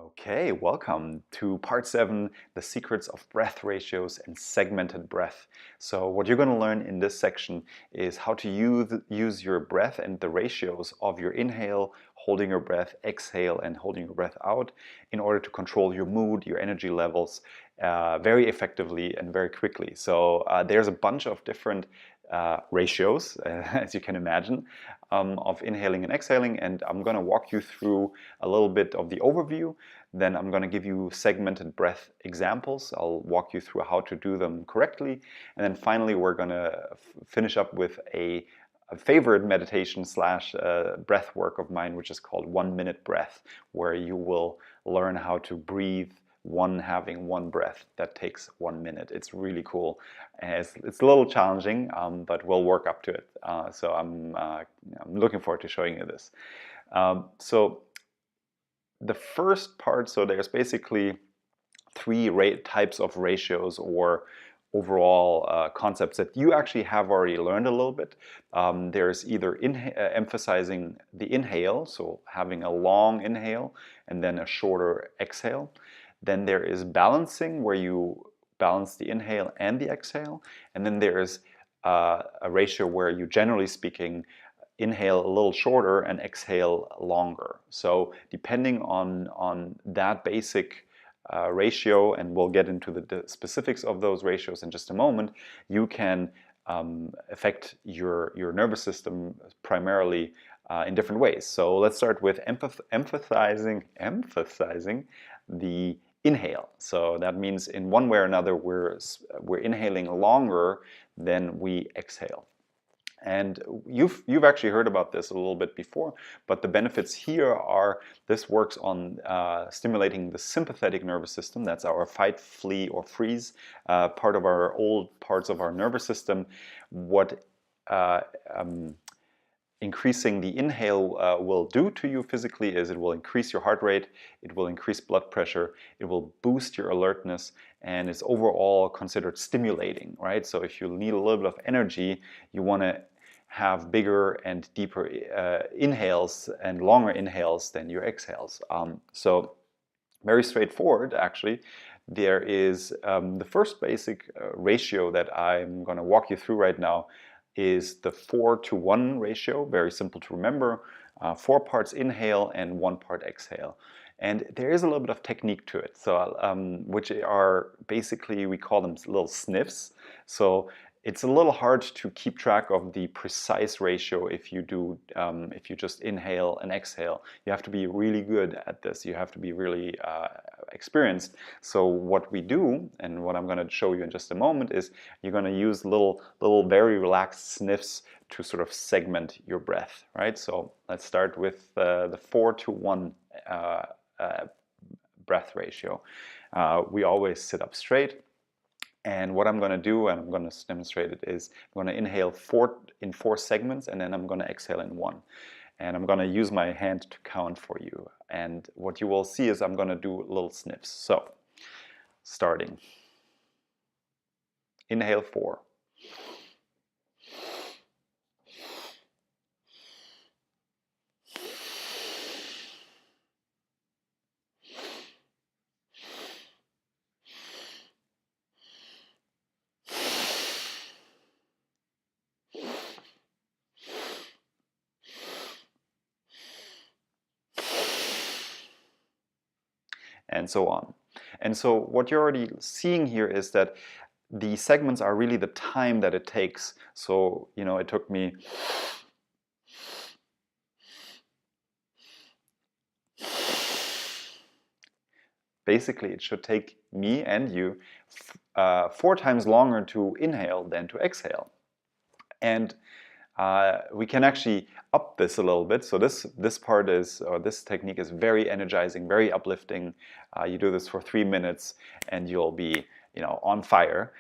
Okay, welcome to part 7, the secrets of breath ratios and segmented breath. So what you're going to learn in this section is how to use your breath and the ratios of your inhale, holding your breath, exhale, and holding your breath out in order to control your mood, your energy levels very effectively and very quickly. So there's a bunch of different ratios, as you can imagine, of inhaling and exhaling, and I'm going to walk you through a little bit of the overview. Then I'm going to give you segmented breath examples. I'll walk you through how to do them correctly, and then finally we're going to finish up with a favorite meditation slash breath work of mine, which is called 1 minute breath, where you will learn how to breathe having one breath that takes 1 minute. It's really cool. It's a little challenging, but we'll work up to it. So I'm looking forward to showing you this. So the first part, so there's basically three types of ratios or overall concepts that you actually have already learned a little bit. There's either emphasizing the inhale, so having a long inhale and then a shorter exhale. Then there is balancing, where you balance the inhale and the exhale. And then there is a ratio where you, generally speaking, inhale a little shorter and exhale longer. So depending on that basic ratio, and we'll get into the specifics of those ratios in just a moment, you can affect your nervous system primarily in different ways. So let's start with emphasizing the inhale. So that means in one way or another we're inhaling longer than we exhale. And you've actually heard about this a little bit before, but the benefits here are this works on stimulating the sympathetic nervous system. That's our fight, flee, or freeze part of our old parts of our nervous system. What increasing the inhale will do to you physically is it will increase your heart rate, it will increase blood pressure, it will boost your alertness, and it's overall considered stimulating, right? So if you need a little bit of energy, you want to have bigger and deeper inhales and longer inhales than your exhales. So very straightforward, actually. There is the first basic ratio that I'm going to walk you through right now is the 4:1 ratio. Very simple to remember. 4 parts inhale and 1 part exhale. And there is a little bit of technique to it, so which are basically, we call them little sniffs. So it's a little hard to keep track of the precise ratio if you if you just inhale and exhale. You have to be really good at this. You have to be really experienced. So what we do, and what I'm going to show you in just a moment, is you're going to use little very relaxed sniffs to sort of segment your breath, right? So let's start with the 4:1 breath ratio. We always sit up straight. And what I'm going to do, and I'm going to demonstrate it, is I'm going to inhale in 4 segments, and then I'm going to exhale in 1. And I'm going to use my hand to count for you. And what you will see is I'm going to do little sniffs. So, starting. Inhale 4. And so on. And so what you're already seeing here is that the segments are really the time that it takes. So, it took me basically it should take me and you 4 times longer to inhale than to exhale. And we can actually up this a little bit. So this part is, or this technique is very energizing, very uplifting. You do this for 3 minutes and you'll be, on fire.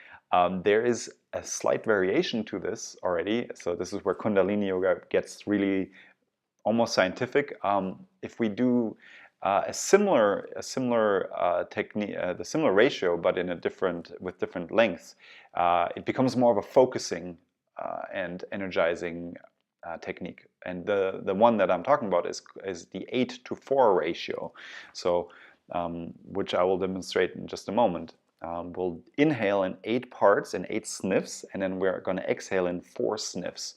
There is a slight variation to this already. So this is where Kundalini Yoga gets really almost scientific. If we do a similar technique, the similar ratio, but with different lengths, it becomes more of a focusing and energizing technique. And the one that I'm talking about is the 8:4 ratio. So which I will demonstrate in just a moment. We'll inhale in 8 parts and 8 sniffs, and then we're going to exhale in 4 sniffs,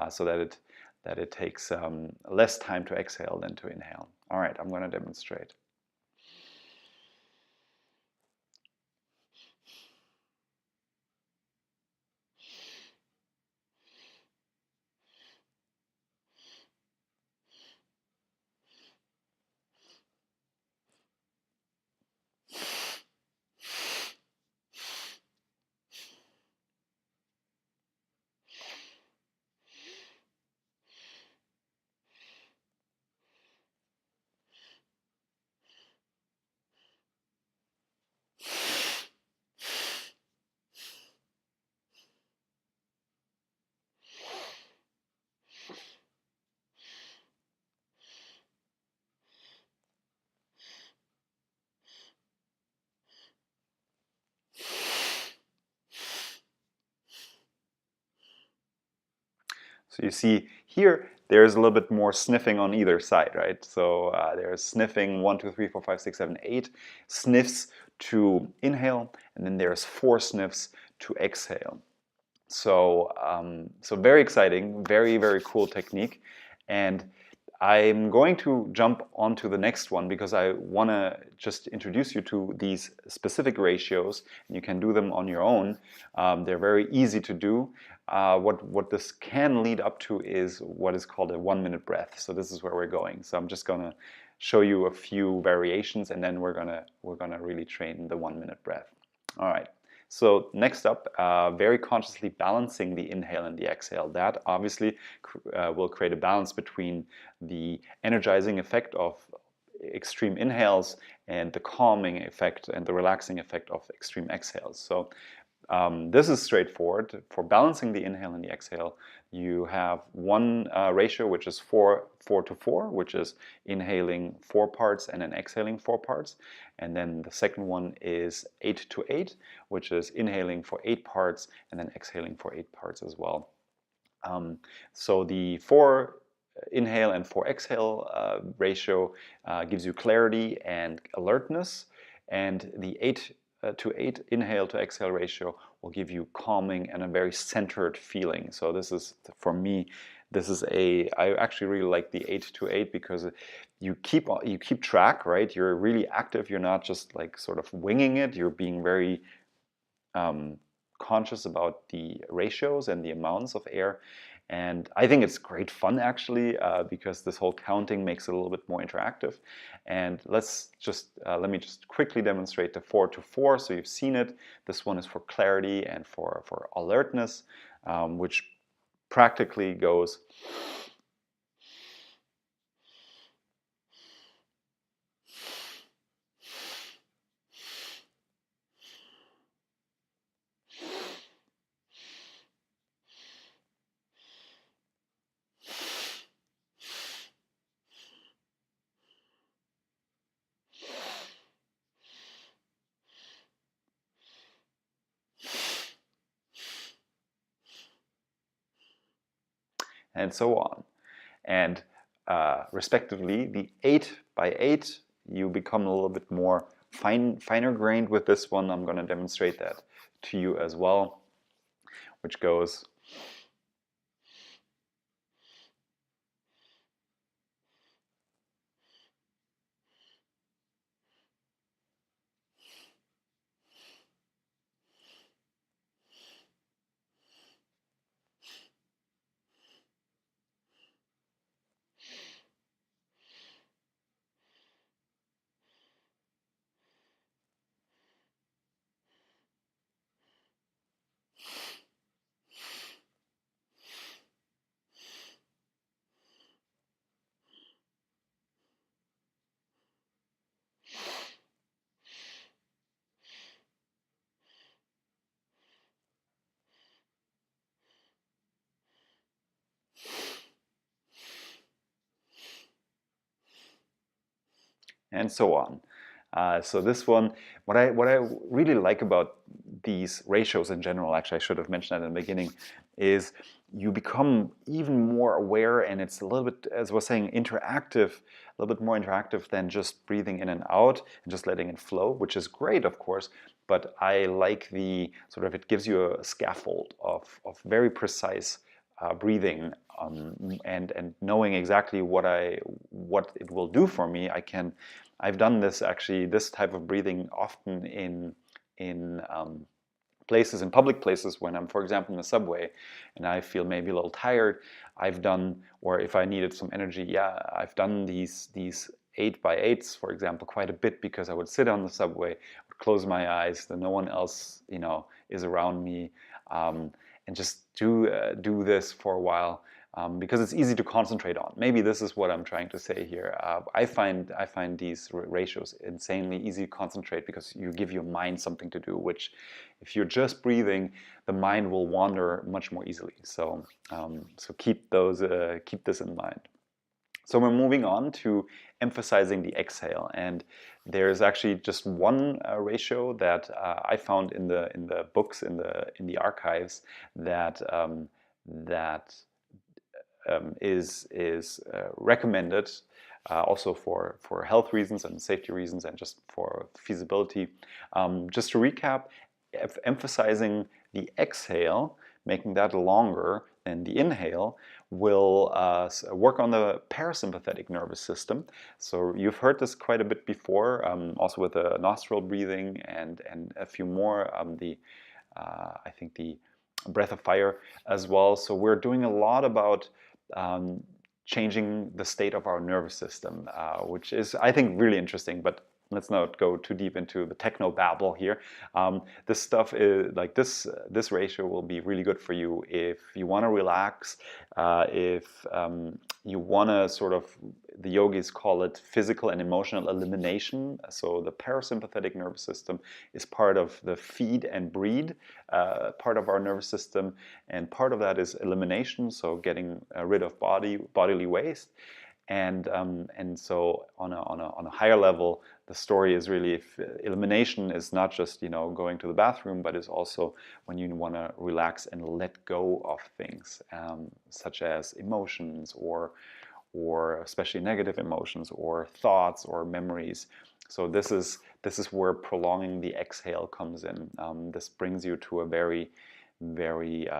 so that it takes less time to exhale than to inhale. All right, I'm going to demonstrate. So you see here, there's a little bit more sniffing on either side, right? So there's sniffing 1, 2, 3, 4, 5, 6, 7, 8 sniffs to inhale, and then there's 4 sniffs to exhale. So, so very exciting, very, very cool technique. And I'm going to jump onto the next one because I want to just introduce you to these specific ratios. And you can do them on your own. They're very easy to do. What this can lead up to is what is called a 1-minute breath. So this is where we're going. So I'm just going to show you a few variations, and then we're gonna really train the 1-minute breath. All right. So next up, very consciously balancing the inhale and the exhale. That obviously will create a balance between the energizing effect of extreme inhales and the calming effect and the relaxing effect of extreme exhales. So this is straightforward. For balancing the inhale and the exhale, you have one ratio, which is 4 to 4, which is inhaling 4 parts and then exhaling 4 parts. And then the second one is 8 to 8, which is inhaling for 8 parts and then exhaling for 8 parts as well. So the 4 inhale and 4 exhale ratio gives you clarity and alertness, and the 8 to 8 inhale to exhale ratio will give you calming and a very centered feeling. So this is, for me, I actually really like the 8 to 8 because you keep track, right? You're really active. You're not just like sort of winging it. You're being very conscious about the ratios and the amounts of air. And I think it's great fun actually, because this whole counting makes it a little bit more interactive. And let me just quickly demonstrate the 4 to 4. So you've seen it. This one is for clarity and for alertness, which practically goes. And so on. And respectively, the 8 by 8, you become a little bit more finer grained with this one. I'm going to demonstrate that to you as well, which goes. And so on. So this one, what I really like about these ratios in general, actually I should have mentioned that in the beginning, is you become even more aware, and it's a little bit, as I was saying, interactive, a little bit more interactive than just breathing in and out and just letting it flow, which is great, of course. But I like the sort of, it gives you a scaffold of very precise breathing, and knowing exactly what it will do for me. I've done this, actually, this type of breathing often in places, in public places, when I'm, for example, in the subway and I feel maybe a little tired. I've done, or if I needed some energy, yeah, I've done these 8x8s, for example, quite a bit, because I would sit on the subway, would close my eyes, then no one else, is around me, and just do this for a while, because it's easy to concentrate on. Maybe this is what I'm trying to say here. I find these ratios insanely easy to concentrate, because you give your mind something to do, which, if you're just breathing, the mind will wander much more easily. So keep this in mind. So we're moving on to emphasizing the exhale, and there's actually just one ratio that I found in the books, in the archives, that is recommended, also for health reasons and safety reasons, and just for feasibility. Just to recap, emphasizing the exhale, making that longer than the inhale, will work on the parasympathetic nervous system. So you've heard this quite a bit before, also with the nostril breathing and a few more, I think the breath of fire as well. So we're doing a lot about changing the state of our nervous system, which is, I think, really interesting. But let's not go too deep into the techno babble here. This stuff is like this ratio will be really good for you if you want to relax, if you want to sort of, the yogis call it physical and emotional elimination. So the parasympathetic nervous system is part of the feed and breathe part of our nervous system, and part of that is elimination, so getting rid of bodily waste. And so on a higher level, the story is really, if elimination is not just going to the bathroom, but is also when you want to relax and let go of things, such as emotions, or especially negative emotions, or thoughts, or memories. So this is where prolonging the exhale comes in. This brings you to a very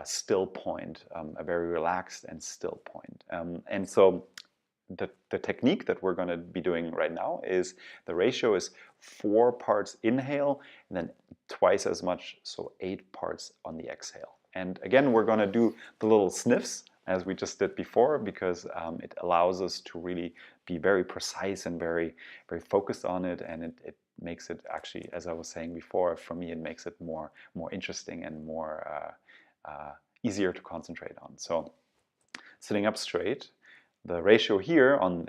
still point, a very relaxed and still point. And so the technique that we're going to be doing right now is, the ratio is 4 parts inhale and then twice as much, so 8 parts on the exhale. And again, we're going to do the little sniffs as we just did before, because it allows us to really be very precise and very focused on it, and it makes it, actually, as I was saying before, for me, it makes it more interesting and more easier to concentrate on. So sitting up straight, the ratio here on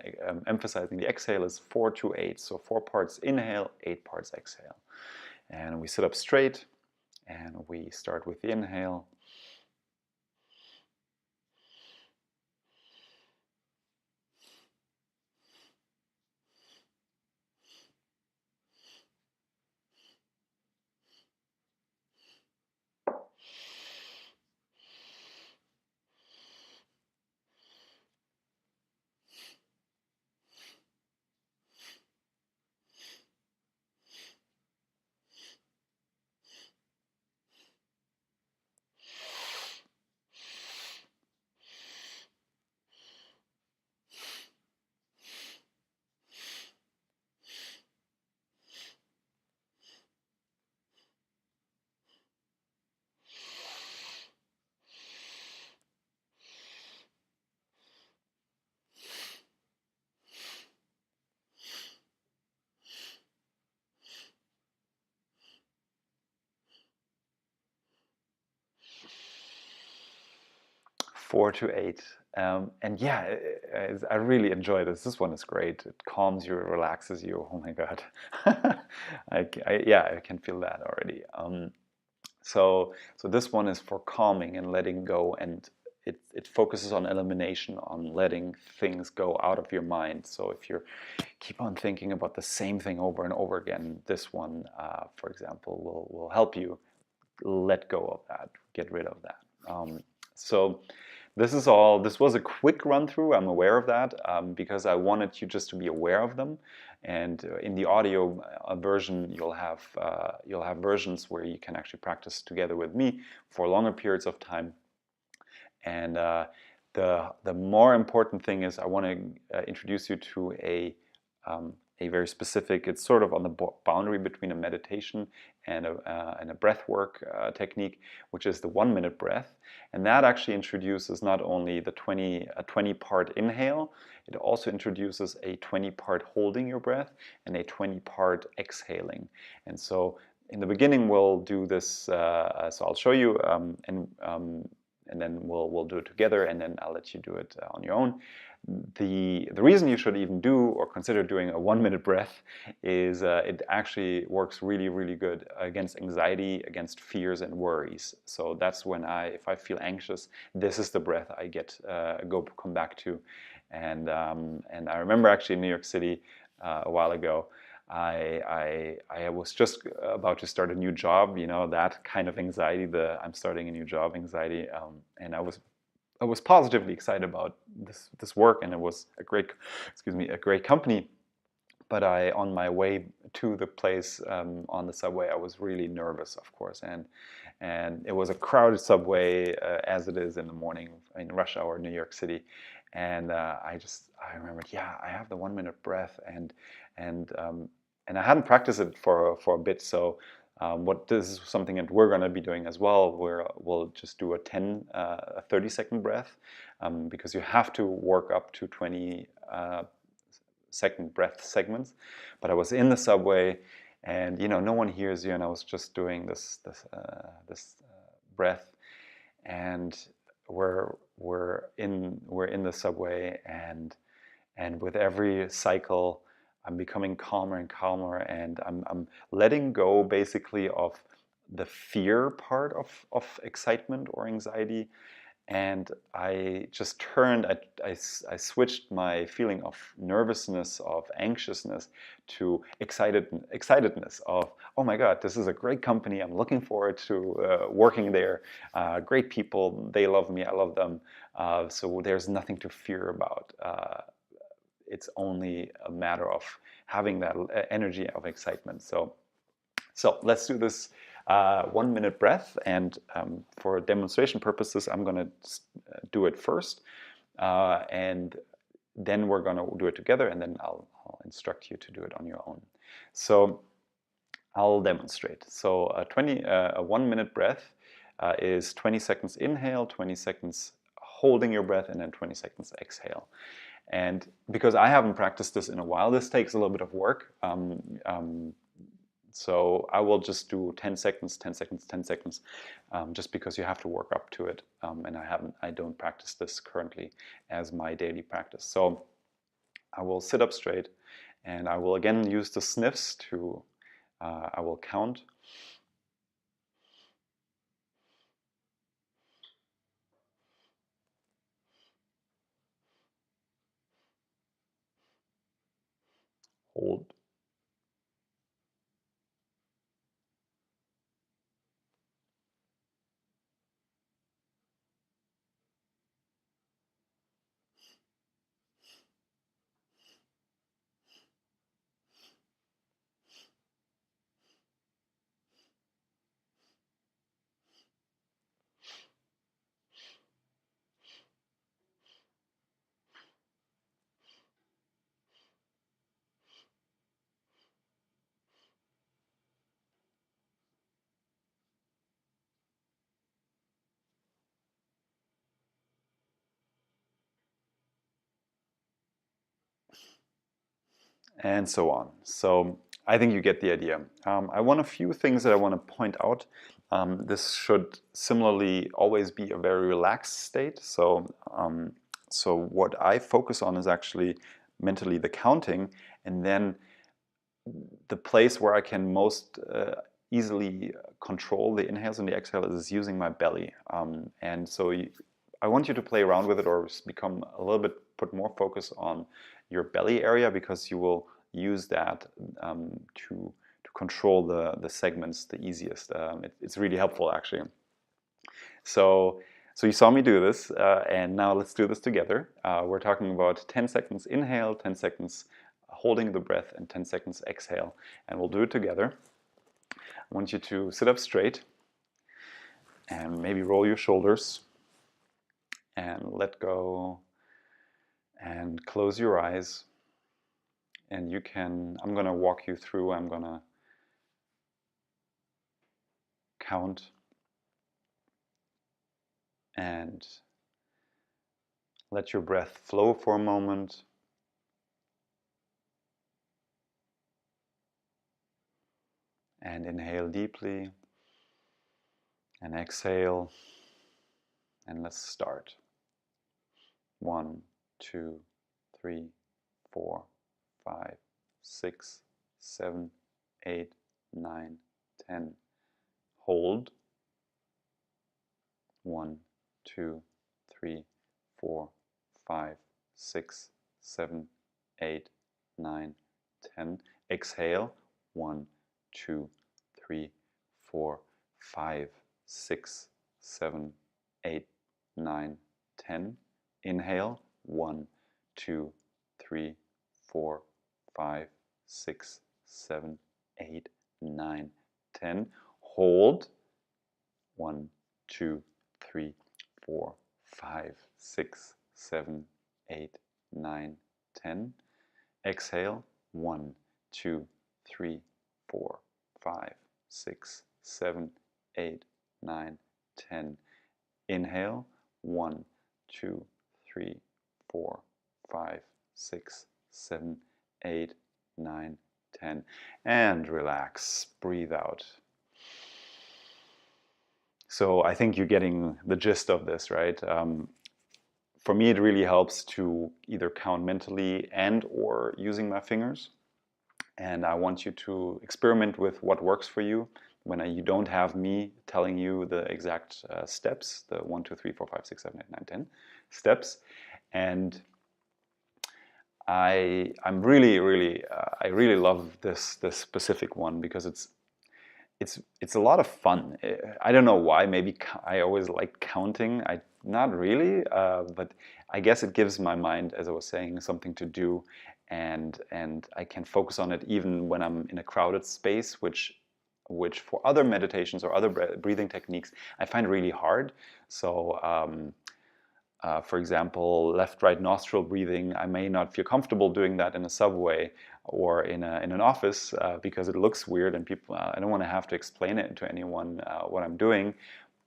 emphasizing the exhale is 4-8. So 4 parts inhale, 8 parts exhale. And we sit up straight, and we start with the inhale. Four to eight. And yeah, I really enjoy this. This one is great. It calms you, relaxes you. Oh my God. I can feel that already. So this one is for calming and letting go, and it focuses on elimination, on letting things go out of your mind. So if you keep on thinking about the same thing over and over again, this one, for example, will help you let go of that, get rid of that. So this is all. This was a quick run through. I'm aware of that because I wanted you just to be aware of them. And in the audio version, you'll have versions where you can actually practice together with me for longer periods of time. And the more important thing is I want to introduce you to a very specific. It's sort of on the boundary between a meditation and a breathwork technique, which is the 1 minute breath. And that actually introduces not only the 20 part inhale, it also introduces a 20 part holding your breath and a 20 part exhaling. And so in the beginning we'll do this. So I'll show you and then we'll do it together, and then I'll let you do it on your own. The reason you should even do or consider doing a 1 minute breath is it actually works really, really good against anxiety, against fears and worries. So that's when if I feel anxious, this is the breath I come back to. And I remember actually in New York City a while ago, I was just about to start a new job, that kind of anxiety, I'm starting a new job anxiety, and I was positively excited about this work, and it was a great company. But on my way to the place on the subway, I was really nervous, of course, and it was a crowded subway as it is in the morning in rush hour New York City, and I remembered, I have the 1 minute breath, and I hadn't practiced it for a bit. So this is something that we're going to be doing as well. We'll just do a 30-second breath because you have to work up to 20 second breath segments. But I was in the subway, and no one hears you, and I was just doing this breath, and we're in the subway, and with every cycle I'm becoming calmer and calmer, and I'm letting go basically of the fear part of excitement or anxiety. And I just turned, I switched my feeling of nervousness, of anxiousness, to excitedness of, oh my God, this is a great company. I'm looking forward to working there. Great people, they love me, I love them. So there's nothing to fear about. It's only a matter of having that energy of excitement. So let's do this 1 minute breath, and for demonstration purposes, I'm going to do it first, and then we're going to do it together, and then I'll instruct you to do it on your own. So I'll demonstrate. So a 1 minute breath is 20 seconds inhale, 20 seconds holding your breath, and then 20 seconds exhale. And because I haven't practiced this in a while, this takes a little bit of work. So I will just do 10 seconds, 10 seconds, 10 seconds, just because you have to work up to it. And I don't practice this currently as my daily practice. So I will sit up straight, and I will again use the sniffs to, I will count. Hold. And so on. So I think you get the idea. I want a few things that I want to point out. This should similarly always be a very relaxed state. So what I focus on is actually mentally the counting, and then the place where I can most easily control the inhales and the exhales is using my belly. And so I want you to play around with it, or become a little bit, put more focus on your belly area, because you will use that to control the segments the easiest. It's really helpful, actually. So you saw me do this, and now let's do this together. We're talking about 10 seconds inhale, 10 seconds holding the breath, and 10 seconds exhale, and we'll do it together. I want you to sit up straight and maybe roll your shoulders and let go and close your eyes. And you can, I'm going to walk you through, I'm going to count and let your breath flow for a moment. And inhale deeply and exhale. And let's start. 1, 2, 3, 4, 5, 6, 7, 8, 9, 10. Hold. 1, 2, 3, 4, 5, 6, 7, 8, 9, 10. Exhale. 1, 2, 3, 4, 5, 6, 7, 8, 9, 10. Inhale. 1, 2, 3, 4, 5, 6, 7, 8, 9, 10. Hold. 1, 2, 3, 4, 5, 6, 7, 8, 9, 10. Exhale. 1, 2, 3, 4, 5, 6, 7, 8, 9, 10. Inhale. 1, 2, 3, 4, 5, 6, 7, 8, 9, 10. And relax. Breathe out. So I think you're getting the gist of this, right? For me, it really helps to either count mentally and or using my fingers. And I want you to experiment with what works for you when you don't have me telling you the exact steps, the 1, 2, 3, 4, 5, 6, 7, 8, 9, 10 steps. And I really love this specific one, because it's a lot of fun. I don't know why. Maybe I always liked counting. Not really, but I guess it gives my mind, as I was saying, something to do, and I can focus on it even when I'm in a crowded space, which for other meditations or other breathing techniques I find really hard. So for example, left-right nostril breathing, I may not feel comfortable doing that in a subway or in an office because it looks weird, and people, I don't want to have to explain it to anyone what I'm doing.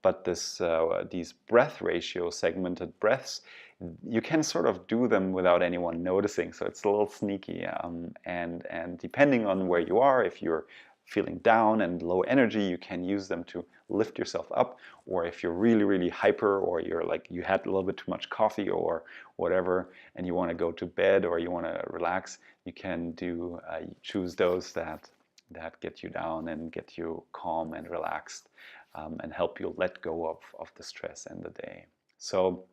But these breath ratio, segmented breaths, you can sort of do them without anyone noticing. So it's a little sneaky. And depending on where you are, if you're feeling down and low energy, you can use them to lift yourself up. Or if you're really hyper, or you're like, you had a little bit too much coffee or whatever, and you want to go to bed or you want to relax, you can do choose those that get you down and get you calm and relaxed, and help you let go of the stress and the day. So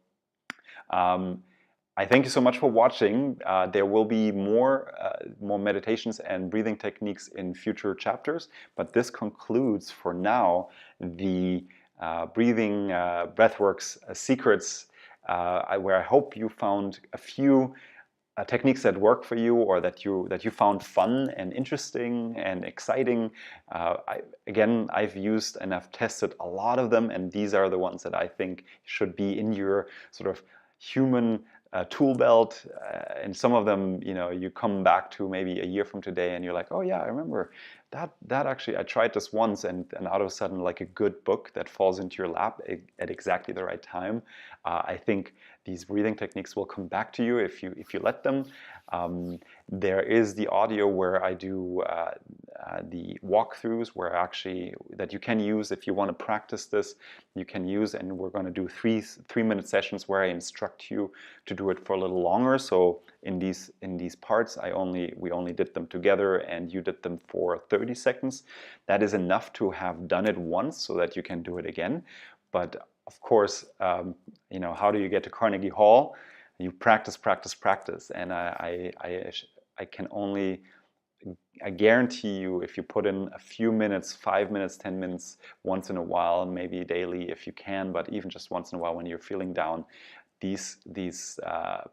I thank you so much for watching. There will be more meditations and breathing techniques in future chapters, but this concludes for now the breathing Breathworks secrets, where I hope you found a few techniques that work for you, or that you found fun and interesting and exciting. I've used and I've tested a lot of them, and these are the ones that I think should be in your sort of human tool belt. And some of them, you come back to maybe a year from today and you're like, oh yeah, I remember that actually, I tried this once, and out of a sudden, like a good book that falls into your lap at exactly the right time. I think these breathing techniques will come back to you if you let them. There is the audio where I do the walkthroughs, where actually that you can use if you want to practice this. You can use, and we're going to do three-minute sessions where I instruct you to do it for a little longer. So in these parts, we only did them together, and you did them for 30 seconds. That is enough to have done it once, so that you can do it again. But of course, how do you get to Carnegie Hall? You practice, practice, practice, and I can only, I guarantee you, if you put in a few minutes, 5 minutes, 10 minutes, once in a while, maybe daily if you can, but even just once in a while when you're feeling down, these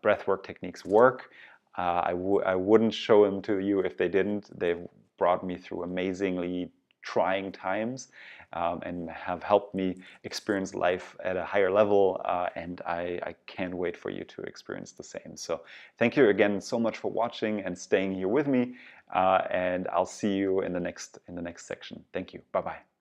breathwork techniques work. I wouldn't show them to you if they didn't. They've brought me through amazingly trying times, and have helped me experience life at a higher level, and I can't wait for you to experience the same. So thank you again so much for watching and staying here with me, and I'll see you in the next section. Thank you. Bye bye.